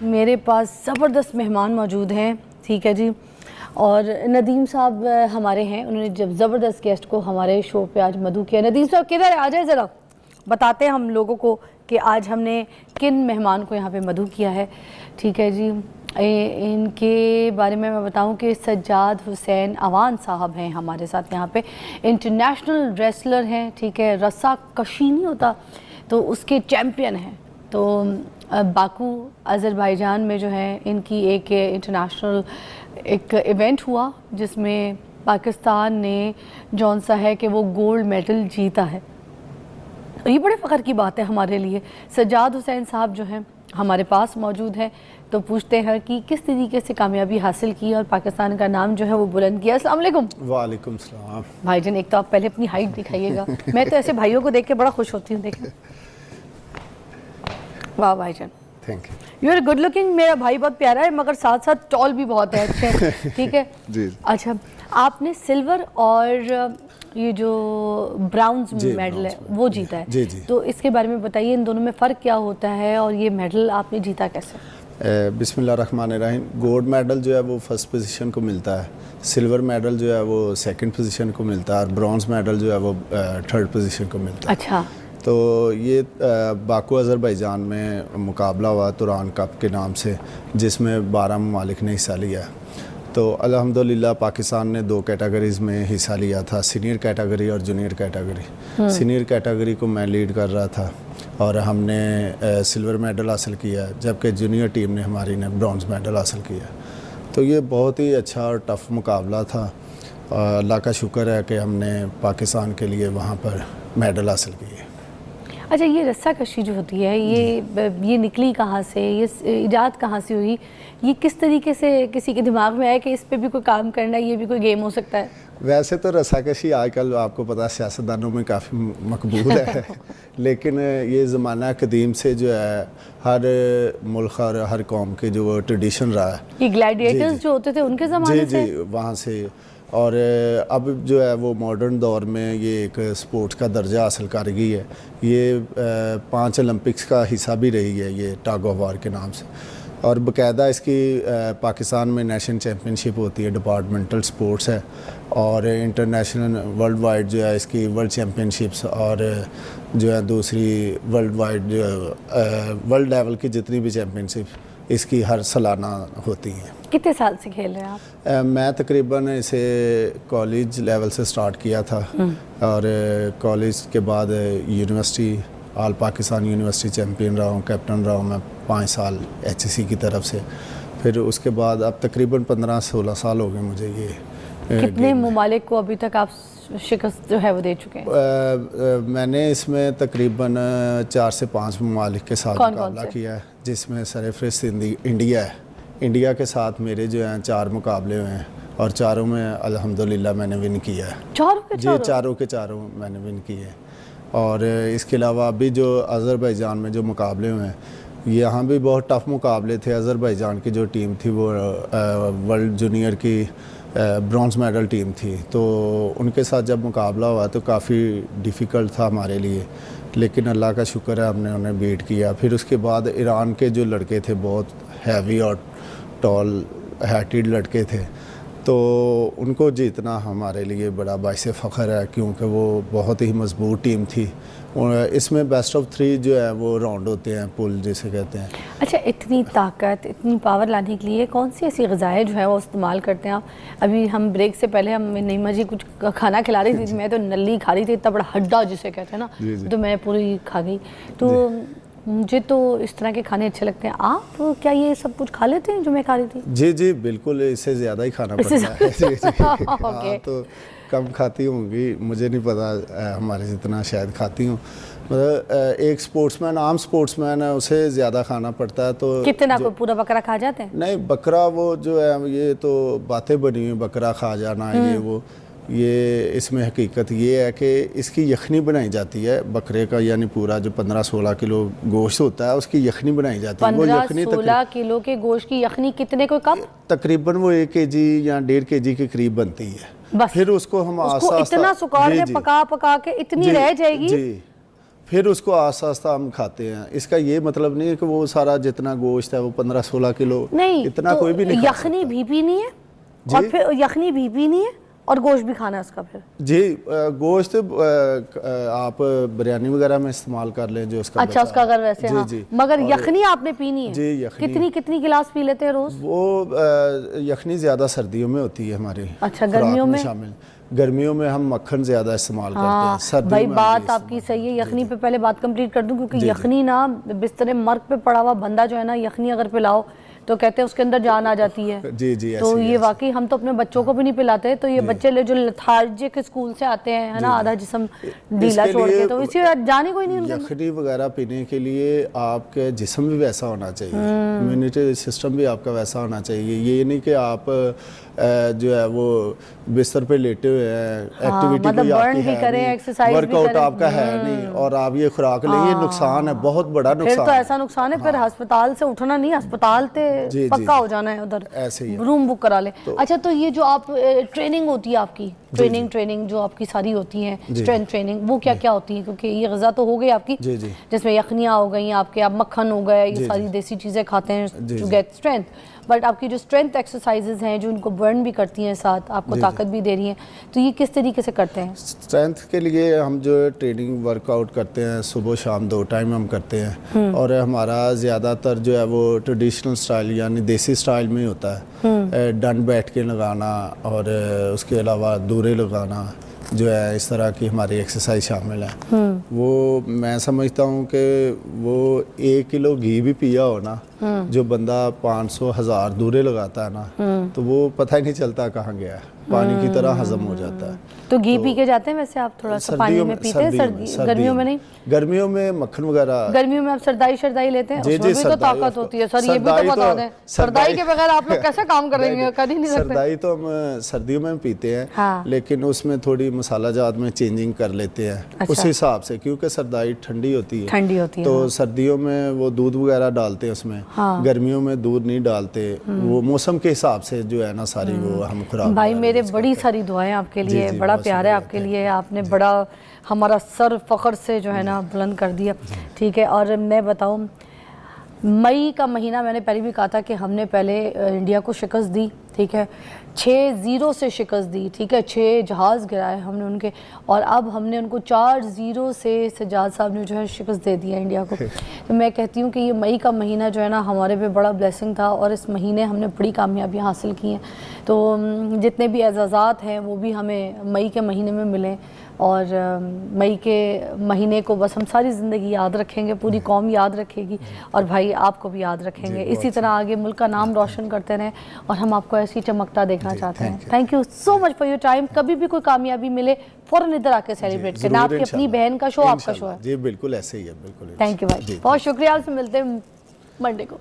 मेरे पास ज़बरदस्त मेहमान मौजूद हैं, ठीक है जी। और नदीम साहब हमारे हैं, उन्होंने जब ज़बरदस्त गेस्ट को हमारे शो पे आज मधु किया। नदीम साहब किधर है, आ जाए ज़रा, बताते हैं हम लोगों को कि आज हमने किन मेहमान को यहाँ पे मधु किया है, ठीक है जी। इनके बारे में मैं बताऊं कि सज्जाद हुसैन अवान साहब हैं हमारे साथ यहाँ पे। इंटरनेशनल रेसलर हैं, ठीक है। रस्सा कशी नहीं होता तो उसके चैम्पियन हैं। तो बाकू अज़रबैजान में जो है इनकी एक इंटरनेशनल एक इवेंट हुआ जिसमें पाकिस्तान ने जौन सा है कि वो गोल्ड मेडल जीता है। ये बड़े फ़ख्र की बात है हमारे लिए। सज्जाद हुसैन साहब जो हैं हमारे पास मौजूद हैं, तो पूछते हैं कि किस तरीके से कामयाबी हासिल की और पाकिस्तान का नाम जो है वो बुलंद किया। अस्सलाम वालेकुम। वालेकुम सलाम। भाईजान एक तो आप पहले अपनी हाइट दिखाइएगा। मैं तो ऐसे भाइयों को देख के बड़ा खुश होती हूँ। देखें, वाह भाईजान, thank you. You are good looking. मेरा भाई बहुत प्यारा है मगर साथ साथ टॉल भी बहुत है, अच्छे, ठीक है जी। अच्छा, आपने सिल्वर और ये जो ब्राउन्स मेडल है वो जीता है। जी जी। तो इसके बारे में बताइए, इन दोनों में फ़र्क क्या होता है और ये मेडल आपने जीता कैसे? बिस्मिल्लाहिर्रहमानिर्रहीम। गोल्ड मेडल जो है वो फर्स्ट पोजीशन को मिलता है, सिल्वर मेडल जो है वो सेकंड पोजीशन को मिलता है और ब्रॉन्ज मेडल जो है वो थर्ड पोजीशन को मिलता है। अच्छा। तो ये बाकू अज़रबैजान में मुकाबला हुआ तुरान कप के नाम से, जिसमें 12 ममालिक ने हिस्सा लिया। तो अल्हम्दुलिल्लाह पाकिस्तान ने 2 कैटेगरीज़ में हिस्सा लिया था, सीनियर कैटेगरी और जूनियर कैटेगरी। सीनियर कैटेगरी को मैं लीड कर रहा था और हमने सिल्वर मेडल हासिल किया, जबकि जूनियर टीम ने हमारी ने ब्रॉन्ज मेडल हासिल किया। तो ये बहुत ही अच्छा और टफ़ मुकाबला था। अल्लाह का शुक्र है कि हमने पाकिस्तान के लिए वहाँ पर मेडल हासिल किए। अच्छा, ये रस्सा कशी जो होती है ये निकली कहाँ से, ये ईजाद कहाँ से हुई, ये किस तरीके से किसी के दिमाग में आया कि इस पे भी कोई काम करना है, ये भी कोई गेम हो सकता है? वैसे तो रस्साकशी आजकल आपको पता है सियासतदानों में काफ़ी मकबूल है लेकिन ये ज़माना कदीम से जो है हर मुल्क और हर कौम के जो ट्रेडिशन रहा है। ये ग्लैडिएटर्स जो होते थे उनके ज़माने से? जी, वहाँ से। और अब जो है वो मॉडर्न दौर में ये एक स्पोर्ट्स का दर्जा हासिल कर गई है। ये 5 ओलंपिक्स का हिस्सा भी रही है ये टग ऑफ वार के नाम से। और बाकायदा इसकी पाकिस्तान में नेशनल चैम्पियनशिप होती है, डिपार्टमेंटल स्पोर्ट्स है। और इंटरनेशनल वर्ल्ड वाइड जो है इसकी वर्ल्ड चैम्पियनशिप्स और जो है दूसरी वर्ल्ड वाइड जो वर्ल्ड लेवल की जितनी भी चैम्पियनशिप इसकी हर सालाना होती हैं। कितने साल से खेल रहे हैं आप? मैं तकरीबन इसे कॉलेज लेवल से स्टार्ट किया था और कॉलेज के बाद university all Pakistan university champion रहा हूँ, कैप्टन रहा हूँ मैं 5 साल HSC की तरफ से। फिर उसके बाद अब तकरीबन 15-16 साल हो गए मुझे ये। कितने ममालिक को अभी तक आप शिकस्त जो है वो दे चुके हैं? मैंने इसमें तकरीबन 4 से 5 ममालिक के साथ मुकाबला किया है, जिसमें सरफहरिस्त इंडिया है। इंडिया के साथ मेरे जो हैं 4 मुकाबले हुए हैं और चारों में अल्हम्दुलिल्लाह मैंने विन किया है। चारों के चारों मैंने विन किए हैं। और इसके अलावा अभी जो अज़रबैजान में जो मुकाबले हुए हैं, यहाँ भी बहुत टफ़ मुकाबले थे। अज़रबैजान की जो टीम थी वो वर्ल्ड जूनियर की ब्रॉन्ज मेडल टीम थी, तो उनके साथ जब मुकाबला हुआ तो काफ़ी डिफ़िकल्ट था हमारे लिए, लेकिन अल्लाह का शुक्र है हमने उन्हें बीट किया। फिर उसके बाद ईरान के जो लड़के थे बहुत हैवी और टॉल हाइटेड लड़के थे, तो उनको जीतना हमारे लिए बड़ा बाइस फ़ख्र है, क्योंकि वो बहुत ही मजबूत टीम थी। और इसमें बेस्ट ऑफ 3 जो है वो राउंड होते हैं, पुल जिसे कहते हैं। अच्छा, इतनी ताकत, इतनी पावर लाने के लिए कौन सी ऐसी ग़िज़ाएँ जो है वो इस्तेमाल करते हैं आप? अभी हम ब्रेक से पहले हम नईमा जी कुछ खाना खिला रही थी मैं तो नली खा रही थी, इतना बड़ा हड्डा जिसे कहते हैं ना, तो मैं पूरी खा गई। तो मुझे तो इस तरह के खाने अच्छे लगते हैं। आप क्या ये सब कुछ खा लेते हैं जो मैं खा रही थी? जी जी बिल्कुल, इससे ज़्यादा ही खाना पड़ता है। जी जी हाँ, तो कम खाती होंगी, मुझे नहीं पता, हमारे जितना शायद खाती हूँ। मतलब एक स्पोर्ट्समैन, आम स्पोर्ट्समैन है, उसे ज़्यादा खाना पड़ता है। तो कितना को पूरा बकरा खा जाते हैं? नहीं, बकरा वो जो है ये तो बातें बनी हुई, बकरा खा जाना ये वो, ये इसमें हकीकत ये है कि इसकी यखनी बनाई जाती है बकरे का, यानी पूरा जो 15-16 किलो गोश्त होता है उसकी यखनी बनाई जाती है। 15-16 किलो के गोश्त की यखनी कितने को कम? तकरीबन वो 1 kg या 1.5 kg के करीब बनती है। बस फिर उसको हम इतना सुखाड़ के पका के इतनी रह जाएगी। जी, फिर उसको आस्ता आस्ता हम खाते हैं। इसका ये मतलब नहीं है कि वो सारा जितना गोश्त है वो 15-16 किलो नहीं, इतना तो कोई भी नहीं खा यखनी भी पीनी है और फिर यखनी भी पीनी है और गोश्त भी खाना है उसका फिर। जी गोश्त आप बिरयानी वगैरह में इस्तेमाल कर लें जो उसका अच्छा, उसका अगर वैसे जी, हाँ। जी। मगर यखनी आपने पीनी है। जी, यखनी। कितनी गिलास पी लेते हैं रोज? वो यखनी ज़्यादा सर्दियों में होती है हमारी। अच्छा, खुराक गर्मियों में? शामिल। गर्मियों में हम मक्खन ज़्यादा इस्तेमाल करते हैं। हाँ सर्दियों भाई, में बात हम आपकी सही है। यखनी पे पहले बात कंप्लीट कर दूं, क्योंकि जी, यखनी ना बिस्तर मर्ग पे पड़ा हुआ बंदा जो है ना, यखनी अगर पिलाओ तो कहते हैं उसके अंदर जान आ जाती है। जी जी तो ऐसे ही ये वाकई हम तो अपने बच्चों को भी नहीं पिलाते। तो ये बच्चे जो लथार्जिक स्कूल से आते हैं, है ना, आधा जिस्म ढीला छोड़ के, तो इसी जान ही कोई नहीं उनके। यखनी वगैरह पीने के लिए आपके जिस्म भी वैसा होना चाहिए, इम्यूनिटी सिस्टम भी आपका वैसा होना चाहिए। ये नहीं कि आप जो है वो बिस्तर पे लेटे हुए हैं, एक्टिविटी मतलब कोई burn आपकी भी है करें, नहीं, exercise भी वर्कआउट करें। आपका है नहीं और आप ये खुराक लें, ये नुकसान है, बहुत बड़ा फिर नुकसान तो है। ऐसा नुकसान है, फिर अस्पताल से उठना नहीं, अस्पताल से जी, पक्का जी। हो जाना है, उधर ऐसे ही है। रूम बुक करा ले। अच्छा, तो ये जो आप ट्रेनिंग होती है आपकी, ट्रेनिंग जो आपकी सारी होती है, स्ट्रेंथ ट्रेनिंग, वो क्या क्या होती है? क्योंकि ये ग़िज़ा तो हो गई आपकी, जी, जी। जिसमें यखनियाँ हो गई आपके, आप मक्खन हो गए, ये सारी देसी चीज़ें खाते हैं टू गेट स्ट्रेंथ। बट आपकी जो स्ट्रेंथ एक्सरसाइजेज हैं जो उनको बर्न भी करती हैं, साथ आपको ताकत भी दे रही हैं, तो ये किस तरीके से करते हैं? स्ट्रेंथ के लिए हम जो ट्रेनिंग वर्कआउट करते हैं सुबह शाम 2 टाइम हम करते हैं। और हमारा ज़्यादातर जो है वो ट्रेडिशनल स्टाइल यानी देसी स्टाइल में होता है। डंड बैठ के लगाना और उसके अलावा दूरे लगाना, जो है इस तरह की हमारी एक्सरसाइज शामिल है। वो मैं समझता हूँ कि वो 1 किलो घी भी पिया हो ना, जो बंदा 500,000 दूरे लगाता है ना, तो वो पता ही नहीं चलता कहाँ गया है, पानी की तरह हजम हो जाता है। तो घी पी के जाते हैं वैसे आप? थोड़ा सा पानी में पीते हैं? गर्मियों में नहीं? गर्मियों में मक्खन वगैरह। गर्मियों में आप सरदाई लेते हैं? जी, उसमें जी, भी तो ताकत होती है सर, ये भी तो बता दें। सरदाई के बगैर आप लोग कैसे काम करेंगे? कर ही नहीं सकते। सरदाई तो हम सर्दियों में पीते हैं। हाँ। लेकिन उसमें थोड़ी मसाला जात में चेंजिंग कर लेते हैं। अच्छा। उस हिसाब से, क्योंकि सरदाई ठंडी होती है, तो हाँ। सर्दियों में वो दूध वगैरह डालते हैं उसमें। हाँ। गर्मियों में दूध नहीं डालते। वो मौसम के हिसाब से जो है ना सारी वो हम खुराक। भाई मेरे बड़ी सारी दुआएं आपके लिए, जी, बड़ा बहुत प्यार है आपके लिए, आपने बड़ा हमारा सर फ़ख्र से जो है ना बुलंद कर दिया। ठीक है, और मैं बताऊं, मई का महीना मैंने पहले भी कहा था कि हमने पहले इंडिया को शिकस्त दी, ठीक है, 6-0 से शिकस्त दी, ठीक है, 6 जहाज़ गिराए हमने उनके, और अब हमने उनको 4-0 से सज्जाद साहब ने जो है शिकस्त दे दिया इंडिया को। तो मैं कहती हूँ कि ये मई का महीना जो है ना हमारे पे बड़ा ब्लेसिंग था, और इस महीने हमने बड़ी कामयाबियाँ हासिल की हैं। तो जितने भी एजाज़ात हैं वो भी हमें मई के महीने में मिले, और मई के महीने को बस हम सारी ज़िंदगी याद रखेंगे, पूरी कौम याद रखेगी, और भाई आपको भी याद रखेंगे। इसी तरह आगे मुल्क का नाम रोशन करते रहें, और हम आपको ऐसी चमकता देखना चाहते हैं। Thank you so much for your time. कभी भी कोई कामयाबी मिले फ़ौरन इधर आके सेलिब्रेट करना। आपकी अपनी बहन का शो, आपका शो है। जी बिल्कुल ऐसे ही है, बिल्कुल। थैंक यू भाई, बहुत शुक्रिया। आपसे मिलते हैं मंडे को।